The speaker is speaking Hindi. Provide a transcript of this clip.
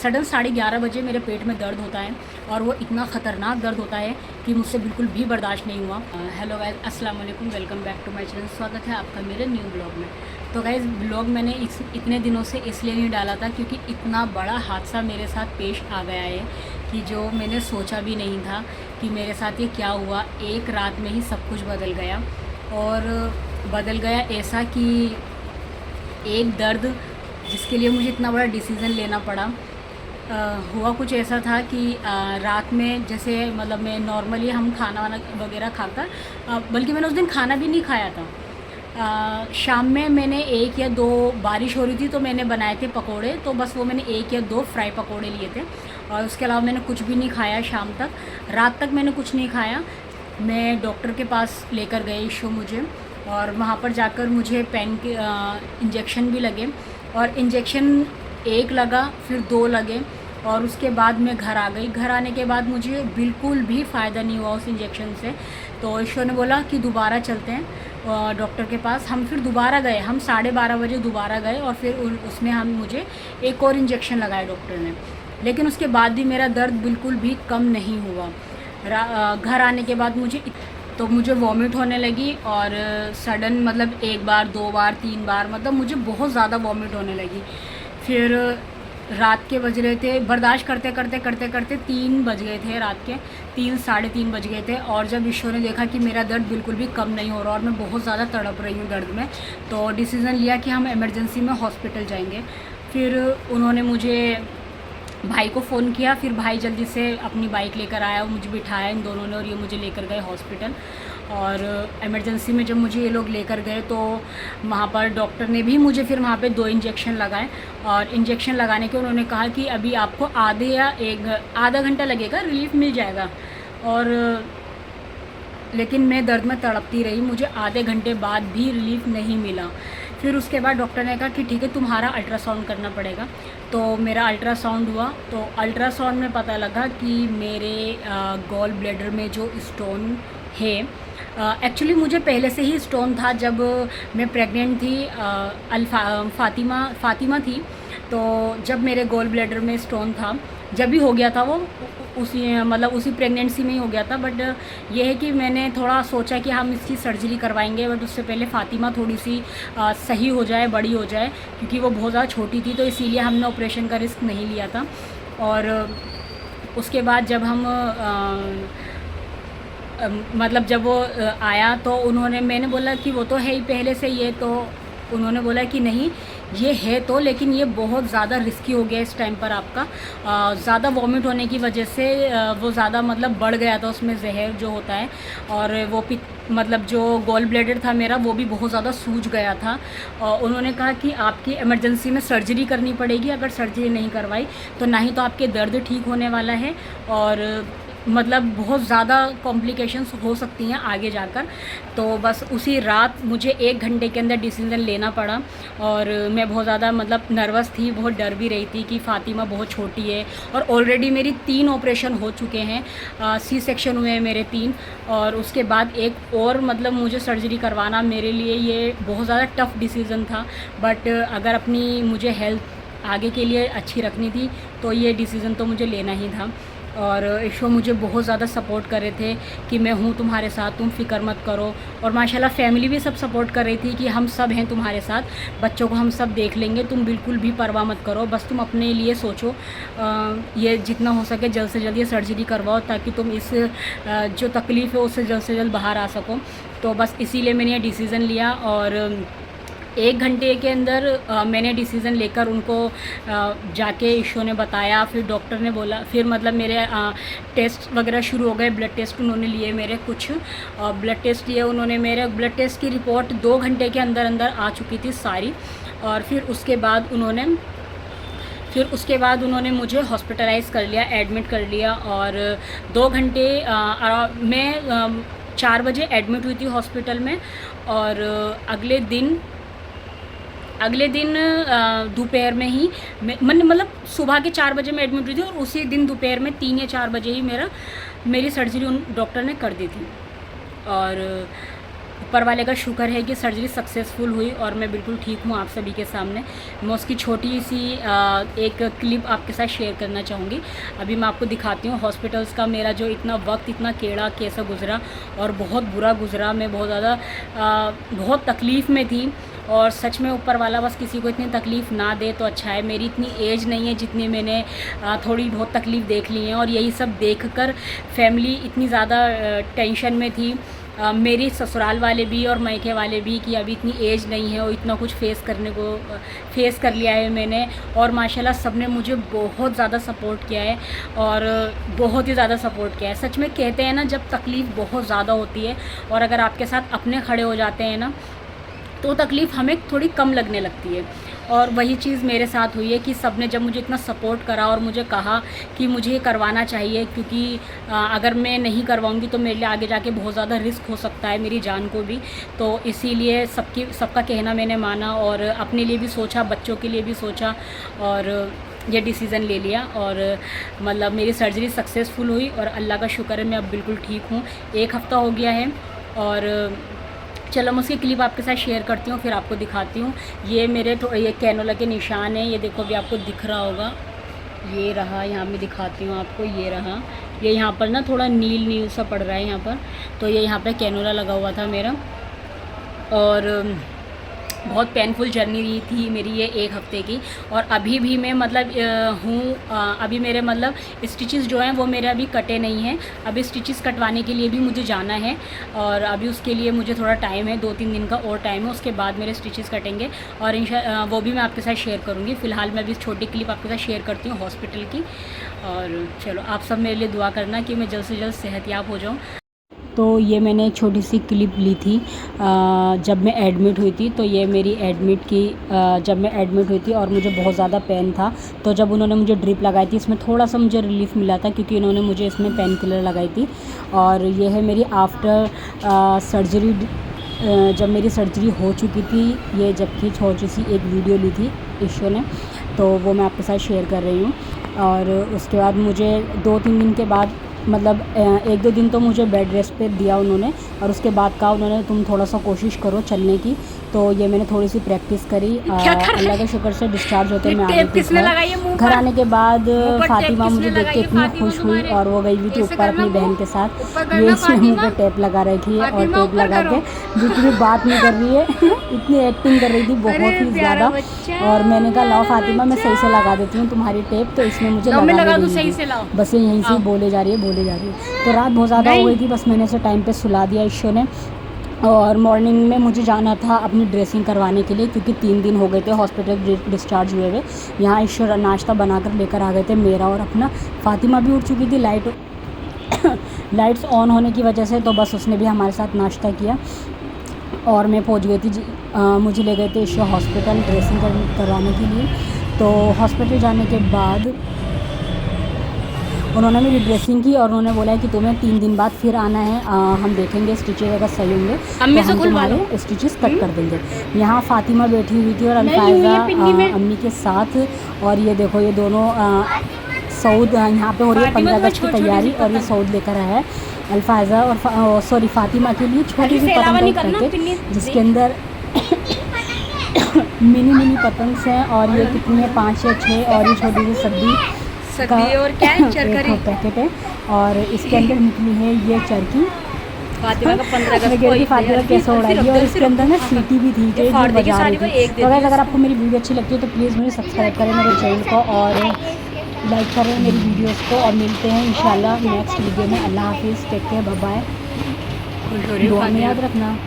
सडन 11:30 बजे मेरे पेट में दर्द होता है और वो इतना ख़तरनाक दर्द होता है कि मुझसे बिल्कुल भी बर्दाश्त नहीं हुआ। हेलो गाइस, अस्सलाम वालेकुम, welcome back to my channel. स्वागत है आपका मेरे न्यू ब्लॉग में। तो गाइस, ब्लॉग मैंने इतने दिनों से इसलिए नहीं डाला था क्योंकि इतना बड़ा हादसा मेरे साथ पेश आ गया है कि जो मैंने सोचा भी नहीं था कि मेरे साथ ये क्या हुआ। एक रात में ही सब कुछ बदल गया, और बदल गया ऐसा कि एक दर्द जिसके लिए मुझे इतना बड़ा डिसीज़न लेना पड़ा। हुआ कुछ ऐसा था कि रात में जैसे मतलब मैं नॉर्मली हम खाना वाना वगैरह खाकर, बल्कि मैंने उस दिन खाना भी नहीं खाया था। शाम में मैंने 1 या 2, बारिश हो रही थी तो मैंने बनाए थे पकोड़े, तो बस वो मैंने 1 या 2 फ्राई पकोड़े लिए थे और उसके अलावा मैंने कुछ भी नहीं खाया शाम तक। रात तक मैंने कुछ नहीं खाया। मैं डॉक्टर के पास लेकर गई इशू मुझे, और वहाँ पर जाकर मुझे पेन के इंजेक्शन भी लगे, और इंजेक्शन 1 लगा, फिर 2 लगे, और उसके बाद मैं घर आ गई। घर आने के बाद मुझे बिल्कुल भी फ़ायदा नहीं हुआ उस इंजेक्शन से। तो ईश्वर ने बोला कि दोबारा चलते हैं डॉक्टर के पास। हम फिर दोबारा गए, हम 12:30 बजे दोबारा गए, और फिर उसने मुझे एक और इंजेक्शन लगाया डॉक्टर ने। लेकिन उसके बाद भी मेरा दर्द बिल्कुल भी कम नहीं हुआ। घर आने के बाद मुझे वॉमिट होने लगी, और सडन मतलब 1 बार 2 बार 3 बार मतलब मुझे बहुत ज़्यादा वॉमिट होने लगी। फिर रात के बज रहे थे, बर्दाश्त करते करते 3 बज गए थे, रात के 3 साढ़े 3 बज गए थे। और जब ईश्वर ने देखा कि मेरा दर्द बिल्कुल भी कम नहीं हो रहा और मैं बहुत ज़्यादा तड़प रही हूँ दर्द में, तो डिसीज़न लिया कि हम इमरजेंसी में हॉस्पिटल जाएंगे। फिर उन्होंने मुझे भाई को फ़ोन किया, फिर भाई जल्दी से अपनी बाइक लेकर आया, मुझे बिठाया इन दोनों ने, और ये मुझे लेकर गए हॉस्पिटल। और इमरजेंसी में जब मुझे ये लोग लेकर गए तो वहाँ पर डॉक्टर ने भी मुझे फिर वहाँ पे 2 इंजेक्शन लगाए, और इंजेक्शन लगाने के उन्होंने कहा कि अभी आपको आधा घंटा लगेगा, रिलीफ मिल जाएगा। और लेकिन मैं दर्द में तड़पती रही, मुझे आधे घंटे बाद भी रिलीफ नहीं मिला। फिर उसके बाद डॉक्टर ने कहा कि ठीक है, तुम्हारा अल्ट्रासाउंड करना पड़ेगा। तो मेरा अल्ट्रासाउंड हुआ, तो अल्ट्रासाउंड में पता लगा कि मेरे गॉल ब्लैडर में जो स्टोन है, एक्चुअली मुझे पहले से ही स्टोन था। जब मैं प्रेग्नेंट थी, फातिमा थी, तो जब मेरे गॉल ब्लैडर में स्टोन था, जब भी हो गया था वो उसी प्रेगनेंसी में ही हो गया था। बट ये है कि मैंने थोड़ा सोचा कि हम इसकी सर्जरी करवाएंगे, बट उससे पहले फातिमा थोड़ी सी सही हो जाए, बड़ी हो जाए, क्योंकि वो बहुत ज़्यादा छोटी थी, तो इसीलिए हमने ऑपरेशन का रिस्क नहीं लिया था। और उसके बाद जब हम मतलब जब वो आया तो मैंने बोला कि वो तो है ही पहले से ये, तो उन्होंने बोला कि नहीं ये है तो, लेकिन ये बहुत ज़्यादा रिस्की हो गया इस टाइम पर आपका। ज़्यादा वॉमिट होने की वजह से वो ज़्यादा मतलब बढ़ गया था उसमें जहर जो होता है, और वो मतलब जो गॉल ब्लैडर था मेरा वो भी बहुत ज़्यादा सूज गया था। उन्होंने कहा कि आपकी इमरजेंसी में सर्जरी करनी पड़ेगी, अगर सर्जरी नहीं करवाई तो ना ही तो आपके दर्द ठीक होने वाला है, और मतलब बहुत ज़्यादा कॉम्प्लिकेशंस हो सकती हैं आगे जाकर। तो बस उसी रात मुझे 1 घंटे के अंदर डिसीज़न लेना पड़ा, और मैं बहुत ज़्यादा मतलब नर्वस थी, बहुत डर भी रही थी कि फ़ातिमा बहुत छोटी है, और ऑलरेडी मेरी 3 ऑपरेशन हो चुके हैं, सी सेक्शन हुए हैं मेरे 3, और उसके बाद एक और मतलब मुझे सर्जरी करवाना, मेरे लिए ये बहुत ज़्यादा टफ़ डिसीज़न था। बट अगर अपनी मुझे हेल्थ आगे के लिए अच्छी रखनी थी तो ये डिसीज़न तो मुझे लेना ही था। और ईशो मुझे बहुत ज़्यादा सपोर्ट कर रहे थे कि मैं हूँ तुम्हारे साथ, तुम फ़िक्र मत करो। और माशाल्लाह फैमिली भी सब सपोर्ट कर रही थी कि हम सब हैं तुम्हारे साथ, बच्चों को हम सब देख लेंगे, तुम बिल्कुल भी परवाह मत करो, बस तुम अपने लिए सोचो। ये जितना हो सके जल्द से जल्द ये सर्जरी करवाओ, ताकि तुम इस जो तकलीफ़ है उससे जल्द बाहर आ सको। तो बस इसीलिए मैंने ये डिसीज़न लिया, और 1 घंटे के अंदर मैंने डिसीज़न लेकर उनको जाके ईशो ने बताया। फिर डॉक्टर ने बोला, फिर मतलब मेरे टेस्ट वगैरह शुरू हो गए, ब्लड टेस्ट उन्होंने लिए मेरे कुछ, ब्लड टेस्ट लिए उन्होंने मेरे। ब्लड टेस्ट की रिपोर्ट 2 घंटे के अंदर आ चुकी थी सारी। और फिर उसके बाद उन्होंने मुझे हॉस्पिटलाइज़ कर लिया, एडमिट कर लिया। और 2 घंटे मैं 4 बजे एडमिट हुई थी हॉस्पिटल में, और अगले दिन दोपहर में ही मतलब सुबह के 4 बजे मैं एडमिट हुई थी, और उसी दिन दोपहर में 3 या 4 बजे ही मेरी सर्जरी उन डॉक्टर ने कर दी थी। और ऊपर वाले का शुक्र है कि सर्जरी सक्सेसफुल हुई और मैं बिल्कुल ठीक हूँ आप सभी के सामने। मैं उसकी छोटी सी एक क्लिप आपके साथ शेयर करना चाहूँगी। अभी मैं आपको दिखाती हूँ हॉस्पिटल्स का मेरा जो इतना वक्त इतना टेढ़ा कैसा गुज़रा और बहुत बुरा गुज़रा। मैं बहुत ज़्यादा बहुत तकलीफ़ में थी और सच में ऊपर वाला बस किसी को इतनी तकलीफ़ ना दे तो अच्छा है। मेरी इतनी एज नहीं है जितनी मैंने थोड़ी बहुत तकलीफ़ देख ली है और यही सब देखकर फैमिली इतनी ज़्यादा टेंशन में थी। मेरी ससुराल वाले भी और मायके वाले भी कि अभी इतनी एज नहीं है और इतना कुछ फेस कर लिया है मैंने। और माशाल्लाह सब ने मुझे बहुत ज़्यादा सपोर्ट किया है और बहुत ही ज़्यादा सपोर्ट किया है। सच में कहते हैं ना, जब तकलीफ़ बहुत ज़्यादा होती है और अगर आपके साथ अपने खड़े हो जाते हैं ना तो तकलीफ़ हमें थोड़ी कम लगने लगती है। और वही चीज़ मेरे साथ हुई है कि सब ने जब मुझे इतना सपोर्ट करा और मुझे कहा कि मुझे ये करवाना चाहिए, क्योंकि अगर मैं नहीं करवाऊंगी तो मेरे लिए आगे जाके बहुत ज़्यादा रिस्क हो सकता है मेरी जान को भी। तो इसीलिए सबका कहना मैंने माना और अपने लिए भी सोचा, बच्चों के लिए भी सोचा और ये डिसीज़न ले लिया। और मतलब मेरी सर्जरी सक्सेसफुल हुई और अल्लाह का शुक्र है मैं अब बिल्कुल ठीक हूँ। 1 हफ़्ता हो गया है और चलो मैं उसकी क्लिप आपके साथ शेयर करती हूँ, फिर आपको दिखाती हूँ। ये मेरे ये कैनोला के निशान हैं, ये देखो अभी आपको दिख रहा होगा, ये रहा। यहाँ मैं दिखाती हूँ आपको, ये रहा। ये यहाँ पर ना थोड़ा नील नील सा पड़ रहा है यहाँ पर, तो ये यहाँ पर कैनोला लगा हुआ था मेरा। और बहुत पेनफुल जर्नी रही थी मेरी ये 1 हफ़्ते की। और अभी भी मैं मतलब अभी मेरे मतलब स्टिचेस जो हैं वो मेरे अभी कटे नहीं हैं। अभी स्टिचेस कटवाने के लिए भी मुझे जाना है और अभी उसके लिए मुझे थोड़ा टाइम है, 2-3 दिन का और टाइम है। उसके बाद मेरे स्टिचेस कटेंगे और वो भी मैं आपके साथ शेयर करूँगी। फ़िलहाल मैं अभी छोटी क्लिप आपके साथ शेयर करती हूँ हॉस्पिटल की। और चलो आप सब मेरे लिए दुआ करना कि मैं जल्द से जल्द सेहतयाब हो जाऊँ। तो ये मैंने एक छोटी सी क्लिप ली थी जब मैं एडमिट हुई थी। तो ये मेरी जब मैं एडमिट हुई थी और मुझे बहुत ज़्यादा पेन था, तो जब उन्होंने मुझे ड्रिप लगाई थी इसमें थोड़ा सा मुझे रिलीफ़ मिला था क्योंकि इन्होंने मुझे इसमें पेन किलर लगाई थी। और ये है मेरी आफ्टर सर्जरी, जब मेरी सर्जरी हो चुकी थी, ये जबकि छोटी सी एक वीडियो ली थी ईशो ने, तो वो मैं आपके साथ शेयर कर रही हूँ। और उसके बाद मुझे 2-3 दिन के बाद मतलब 1-2 दिन तो मुझे बेड रेस्ट पे दिया उन्होंने और उसके बाद कहा उन्होंने तुम थोड़ा सा कोशिश करो चलने की। तो ये मैंने थोड़ी सी प्रैक्टिस करी। अल्लाह के शुक्र से डिस्चार्ज होते मैं आ गई थी घर। आने के बाद फातिमा मुझे देख के इतनी खुश हुई और वो गई हुई थी ऊपर अपनी बहन के साथ। ये इसने मुँह पे टेप लगा रखी है और टेप लगा के बिल्कुल भी बात नहीं कर रही है इतनी एक्टिंग कर रही थी बहुत ही ज़्यादा। और मैंने कहा लाओ फातिमा मैं सही से लगा देती हूँ तुम्हारी टेप, तो इसमें मुझे लगा दी। बस ये यहीं से बोले जा रही है। तो रात बहुत ज़्यादा हो गई थी, बस मैंने इसे टाइम पे सुला दिया ईशो ने। और मॉर्निंग में मुझे जाना था अपनी ड्रेसिंग करवाने के लिए क्योंकि 3 दिन हो गए थे हॉस्पिटल डिस्चार्ज हुए हुए। यहाँ ईशो नाश्ता बनाकर लेकर आ गए थे मेरा और अपना। फातिमा भी उठ चुकी थी लाइट्स ऑन होने की वजह से, तो बस उसने भी हमारे साथ नाश्ता किया और मैं पहुँच गई थी। मुझे ले गए थे ईशो हॉस्पिटल ड्रेसिंग करवाने के लिए। तो हॉस्पिटल जाने के बाद उन्होंने मेरी ड्रेसिंग की और उन्होंने बोला है कि तुम्हें 3 दिन बाद फिर आना है, हम देखेंगे स्टिचेस अगर सही होंगे तो हम तुम्हारे स्टिचेस कट कर देंगे। यहाँ फातिमा बैठी हुई थी और अल्फाज़ा अम्मी के साथ। और ये देखो ये दोनों सऊद यहाँ पे हो रही है 15 अगस्त की तैयारी और ये सऊद लेकर आया है अल्फाज़ा और फातिमा के लिए छोटी सी पतंग करके जिसके अंदर मिनी पतंग्स हैं। और ये कितनी है 5 या 6 और ये छोटी सी सब्जी का और क्या है चरखी पैकेट है और इसके अंदर निकली है ये चरखी। फातिमा का 15 अगस्त फातिमा कैसे उड़ाई और इसके अंदर ना सीटी भी थी जो बजा रही थी। तो अगर आपको मेरी वीडियो अच्छी लगती है तो प्लीज़ मुझे सब्सक्राइब करें मेरे चैनल को और लाइक करें मेरी वीडियोस को। और मिलते हैं इंशाल्लाह नेक्स्ट वीडियो में। अल्लाह हाफिज़, टेक केयर, बाय बाय, दुआ में याद रखना।